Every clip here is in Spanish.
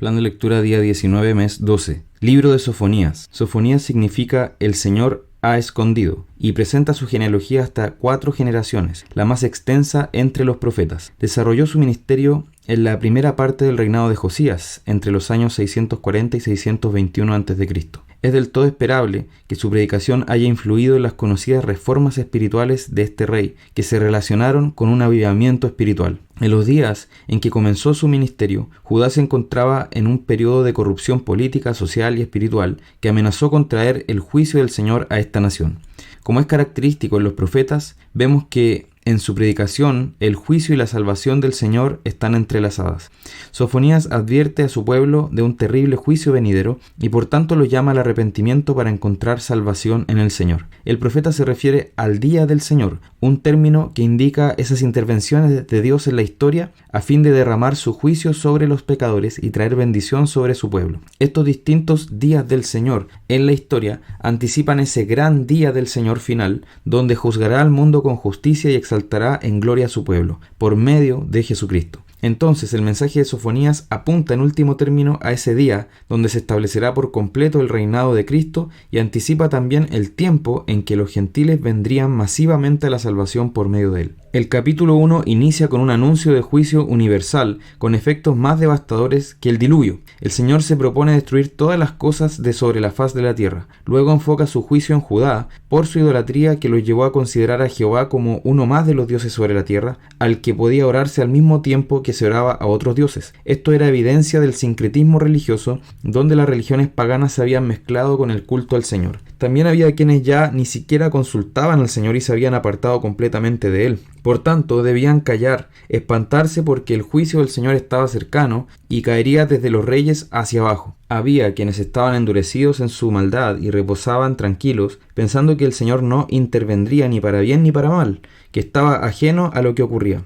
Plan de lectura día 19, mes 12. Libro de Sofonías. Sofonías significa el Señor ha escondido y presenta su genealogía hasta 4 generaciones, la más extensa entre los profetas. Desarrolló su ministerio en la primera parte del reinado de Josías, entre los años 640 y 621 a.C. Es del todo esperable que su predicación haya influido en las conocidas reformas espirituales de este rey, que se relacionaron con un avivamiento espiritual. En los días en que comenzó su ministerio, Judá se encontraba en un periodo de corrupción política, social y espiritual que amenazó con traer el juicio del Señor a esta nación. Como es característico en los profetas, vemos que en su predicación, el juicio y la salvación del Señor están entrelazadas. Sofonías advierte a su pueblo de un terrible juicio venidero y por tanto lo llama al arrepentimiento para encontrar salvación en el Señor. El profeta se refiere al día del Señor, un término que indica esas intervenciones de Dios en la historia a fin de derramar su juicio sobre los pecadores y traer bendición sobre su pueblo. Estos distintos días del Señor en la historia anticipan ese gran día del Señor final, donde juzgará al mundo con justicia y exaltará en gloria a su pueblo, por medio de Jesucristo. Entonces el mensaje de Sofonías apunta en último término a ese día donde se establecerá por completo el reinado de Cristo y anticipa también el tiempo en que los gentiles vendrían masivamente a la salvación por medio de él. El capítulo 1 inicia con un anuncio de juicio universal con efectos más devastadores que el diluvio. El Señor se propone destruir todas las cosas de sobre la faz de la tierra. Luego enfoca su juicio en Judá por su idolatría que los llevó a considerar a Jehová como uno más de los dioses sobre la tierra, al que podía orarse al mismo tiempo que se oraba a otros dioses. Esto era evidencia del sincretismo religioso, donde las religiones paganas se habían mezclado con el culto al Señor. También había quienes ya ni siquiera consultaban al Señor y se habían apartado completamente de él. Por tanto, debían callar, espantarse porque el juicio del Señor estaba cercano y caería desde los reyes hacia abajo. Había quienes estaban endurecidos en su maldad y reposaban tranquilos, pensando que el Señor no intervendría ni para bien ni para mal, que estaba ajeno a lo que ocurría.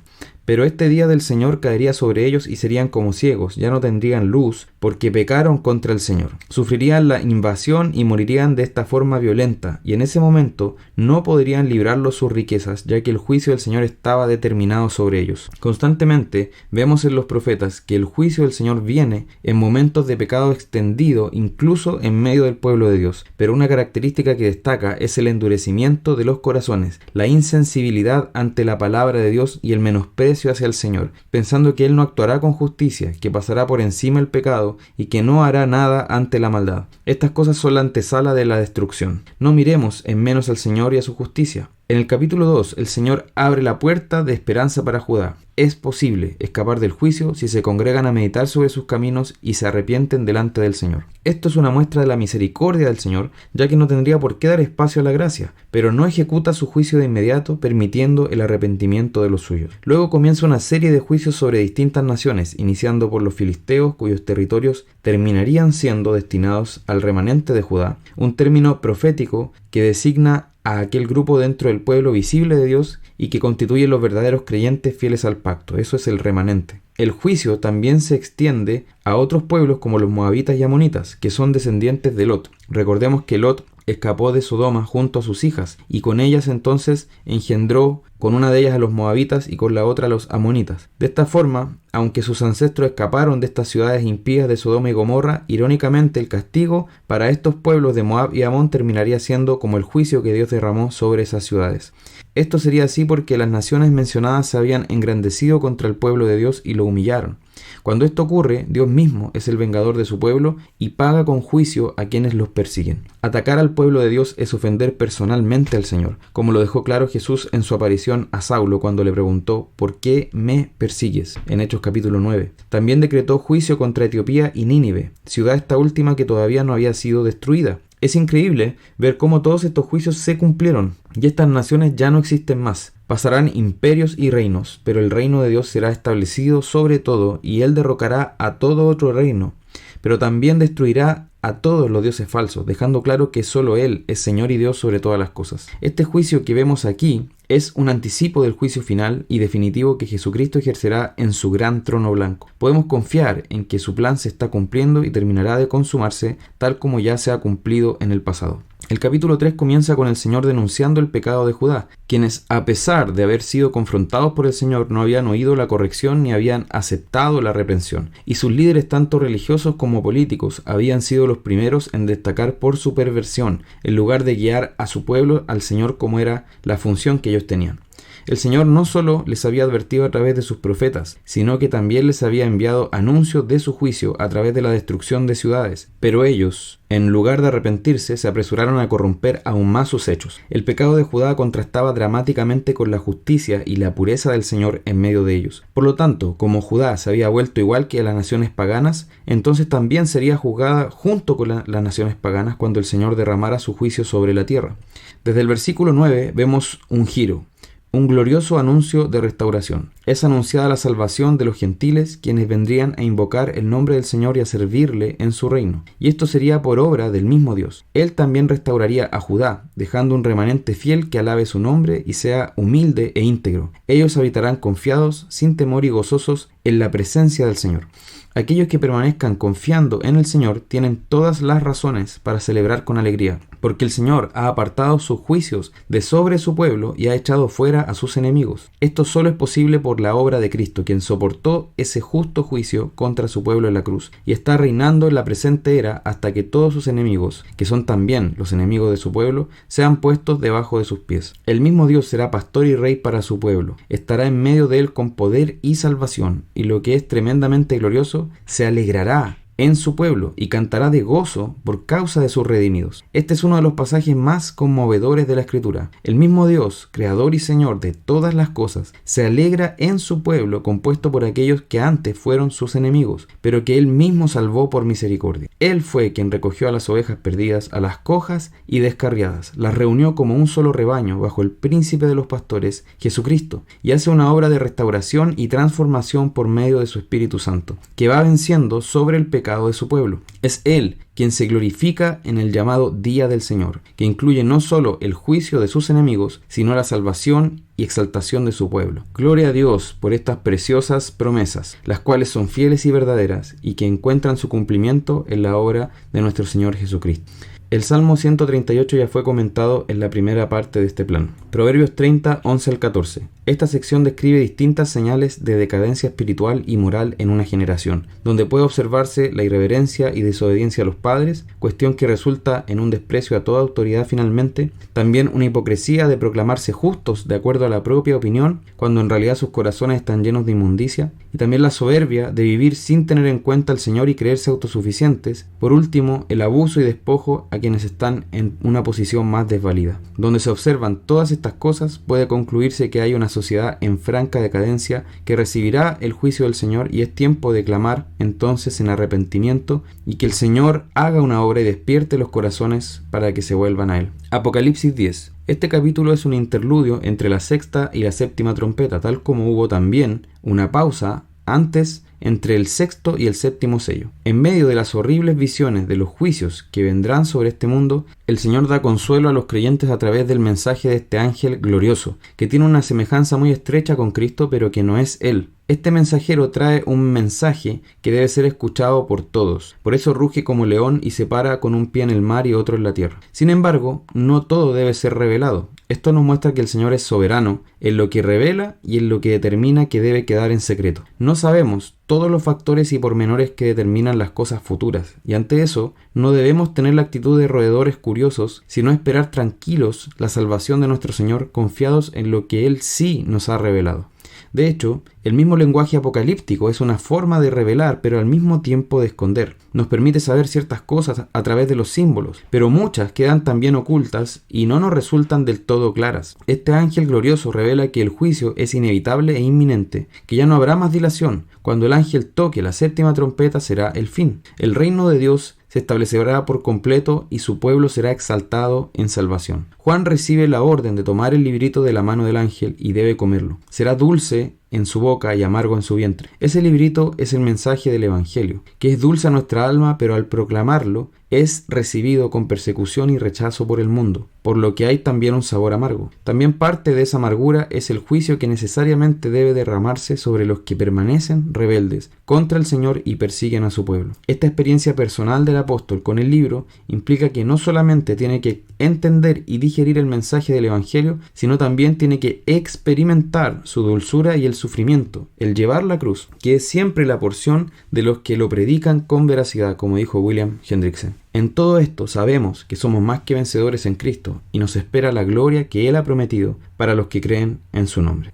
Pero este día del Señor caería sobre ellos y serían como ciegos, ya no tendrían luz, porque pecaron contra el Señor. Sufrirían la invasión y morirían de esta forma violenta, y en ese momento no podrían librarlos sus riquezas, ya que el juicio del Señor estaba determinado sobre ellos. Constantemente vemos en los profetas que el juicio del Señor viene en momentos de pecado extendido, incluso en medio del pueblo de Dios. Pero una característica que destaca es el endurecimiento de los corazones, la insensibilidad ante la palabra de Dios y el menosprecio hacia el Señor, pensando que Él no actuará con justicia, que pasará por encima el pecado y que no hará nada ante la maldad. Estas cosas son la antesala de la destrucción. No miremos en menos al Señor y a su justicia. En el capítulo 2, el Señor abre la puerta de esperanza para Judá. Es posible escapar del juicio si se congregan a meditar sobre sus caminos y se arrepienten delante del Señor. Esto es una muestra de la misericordia del Señor, ya que no tendría por qué dar espacio a la gracia, pero no ejecuta su juicio de inmediato, permitiendo el arrepentimiento de los suyos. Luego comienza una serie de juicios sobre distintas naciones, iniciando por los filisteos, cuyos territorios terminarían siendo destinados al remanente de Judá, un término profético que designa a aquel grupo dentro del pueblo visible de Dios y que constituye los verdaderos creyentes fieles al pacto. Eso es el remanente. El juicio también se extiende a otros pueblos como los moabitas y amonitas, que son descendientes de Lot. Recordemos que Lot escapó de Sodoma junto a sus hijas y con ellas entonces engendró con una de ellas a los moabitas y con la otra a los amonitas. De esta forma, aunque sus ancestros escaparon de estas ciudades impías de Sodoma y Gomorra, irónicamente el castigo para estos pueblos de Moab y Amón terminaría siendo como el juicio que Dios derramó sobre esas ciudades. Esto sería así porque las naciones mencionadas se habían engrandecido contra el pueblo de Dios y lo humillaron. Cuando esto ocurre, Dios mismo es el vengador de su pueblo y paga con juicio a quienes los persiguen. Atacar al pueblo de Dios es ofender personalmente al Señor, como lo dejó claro Jesús en su aparición a Saulo cuando le preguntó ¿por qué me persigues? En Hechos capítulo 9. También decretó juicio contra Etiopía y Nínive, ciudad esta última que todavía no había sido destruida. Es increíble ver cómo todos estos juicios se cumplieron y estas naciones ya no existen más. Pasarán imperios y reinos, pero el reino de Dios será establecido sobre todo y Él derrocará a todo otro reino, pero también destruirá a todos los dioses falsos, dejando claro que solo Él es Señor y Dios sobre todas las cosas. Este juicio que vemos aquí es un anticipo del juicio final y definitivo que Jesucristo ejercerá en su gran trono blanco. Podemos confiar en que su plan se está cumpliendo y terminará de consumarse tal como ya se ha cumplido en el pasado. El capítulo 3 comienza con el Señor denunciando el pecado de Judá, quienes, a pesar de haber sido confrontados por el Señor, no habían oído la corrección ni habían aceptado la reprensión. Y sus líderes, tanto religiosos como políticos, habían sido los primeros en destacar por su perversión, en lugar de guiar a su pueblo al Señor como era la función que ellos tenían. El Señor no solo les había advertido a través de sus profetas, sino que también les había enviado anuncios de su juicio a través de la destrucción de ciudades. Pero ellos, en lugar de arrepentirse, se apresuraron a corromper aún más sus hechos. El pecado de Judá contrastaba dramáticamente con la justicia y la pureza del Señor en medio de ellos. Por lo tanto, como Judá se había vuelto igual que las naciones paganas, entonces también sería juzgada junto con las naciones paganas cuando el Señor derramara su juicio sobre la tierra. Desde el versículo 9 vemos un giro. Un glorioso anuncio de restauración. Es anunciada la salvación de los gentiles, quienes vendrían a invocar el nombre del Señor y a servirle en su reino. Y esto sería por obra del mismo Dios. Él también restauraría a Judá, dejando un remanente fiel que alabe su nombre y sea humilde e íntegro. Ellos habitarán confiados, sin temor y gozosos en la presencia del Señor. Aquellos que permanezcan confiando en el Señor tienen todas las razones para celebrar con alegría, porque el Señor ha apartado sus juicios de sobre su pueblo y ha echado fuera a sus enemigos. Esto solo es posible por la obra de Cristo, quien soportó ese justo juicio contra su pueblo en la cruz, y está reinando en la presente era hasta que todos sus enemigos, que son también los enemigos de su pueblo, sean puestos debajo de sus pies. El mismo Dios será pastor y rey para su pueblo, estará en medio de él con poder y salvación, y lo que es tremendamente glorioso, se alegrará en su pueblo y cantará de gozo por causa de sus redimidos. Este es uno de los pasajes más conmovedores de la Escritura. El mismo Dios, creador y Señor de todas las cosas, se alegra en su pueblo compuesto por aquellos que antes fueron sus enemigos, pero que Él mismo salvó por misericordia. Él fue quien recogió a las ovejas perdidas, a las cojas y descarriadas, las reunió como un solo rebaño bajo el príncipe de los pastores, Jesucristo, y hace una obra de restauración y transformación por medio de su Espíritu Santo, que va venciendo sobre el pecado de su pueblo. Es Él quien se glorifica en el llamado Día del Señor, que incluye no solo el juicio de sus enemigos, sino la salvación y exaltación de su pueblo. Gloria a Dios por estas preciosas promesas, las cuales son fieles y verdaderas y que encuentran su cumplimiento en la obra de nuestro Señor Jesucristo. El Salmo 138 ya fue comentado en la primera parte de este plan. Proverbios 30, 11 al 14. Esta sección describe distintas señales de decadencia espiritual y moral en una generación, donde puede observarse la irreverencia y desobediencia a los padres, cuestión que resulta en un desprecio a toda autoridad finalmente, también una hipocresía de proclamarse justos de acuerdo a la propia opinión, cuando en realidad sus corazones están llenos de inmundicia, y también la soberbia de vivir sin tener en cuenta al Señor y creerse autosuficientes. Por último, el abuso y despojo a quienes están en una posición más desvalida. Donde se observan todas estas cosas, puede concluirse que hay una sociedad en franca decadencia que recibirá el juicio del Señor, y es tiempo de clamar entonces en arrepentimiento y que el Señor haga una obra y despierte los corazones para que se vuelvan a Él. Apocalipsis 10. Este capítulo es un interludio entre la sexta y la séptima trompeta, tal como hubo también una pausa antes entre el sexto y el séptimo sello. En medio de las horribles visiones de los juicios que vendrán sobre este mundo, el Señor da consuelo a los creyentes a través del mensaje de este ángel glorioso, que tiene una semejanza muy estrecha con Cristo, pero que no es Él. Este mensajero trae un mensaje que debe ser escuchado por todos. Por eso ruge como león y se para con un pie en el mar y otro en la tierra. Sin embargo, no todo debe ser revelado. Esto nos muestra que el Señor es soberano en lo que revela y en lo que determina que debe quedar en secreto. No sabemos todos los factores y pormenores que determinan las cosas futuras, y ante eso no debemos tener la actitud de roedores curiosos, sino esperar tranquilos la salvación de nuestro Señor, confiados en lo que Él sí nos ha revelado. De hecho, el mismo lenguaje apocalíptico es una forma de revelar, pero al mismo tiempo de esconder. Nos permite saber ciertas cosas a través de los símbolos, pero muchas quedan también ocultas y no nos resultan del todo claras. Este ángel glorioso revela que el juicio es inevitable e inminente, que ya no habrá más dilación. Cuando el ángel toque la séptima trompeta será el fin. El reino de Dios se establecerá por completo y su pueblo será exaltado en salvación. Juan recibe la orden de tomar el librito de la mano del ángel y debe comerlo. Será dulce en su boca y amargo en su vientre. Ese librito es el mensaje del Evangelio, que es dulce a nuestra alma, pero al proclamarlo es recibido con persecución y rechazo por el mundo, por lo que hay también un sabor amargo. También parte de esa amargura es el juicio que necesariamente debe derramarse sobre los que permanecen rebeldes contra el Señor y persiguen a su pueblo. Esta experiencia personal del apóstol con el libro implica que no solamente tiene que entender y digerir el mensaje del Evangelio, sino también tiene que experimentar su dulzura y el sufrimiento, el llevar la cruz, que es siempre la porción de los que lo predican con veracidad, como dijo William Hendrickson. En todo esto sabemos que somos más que vencedores en Cristo y nos espera la gloria que Él ha prometido para los que creen en su nombre.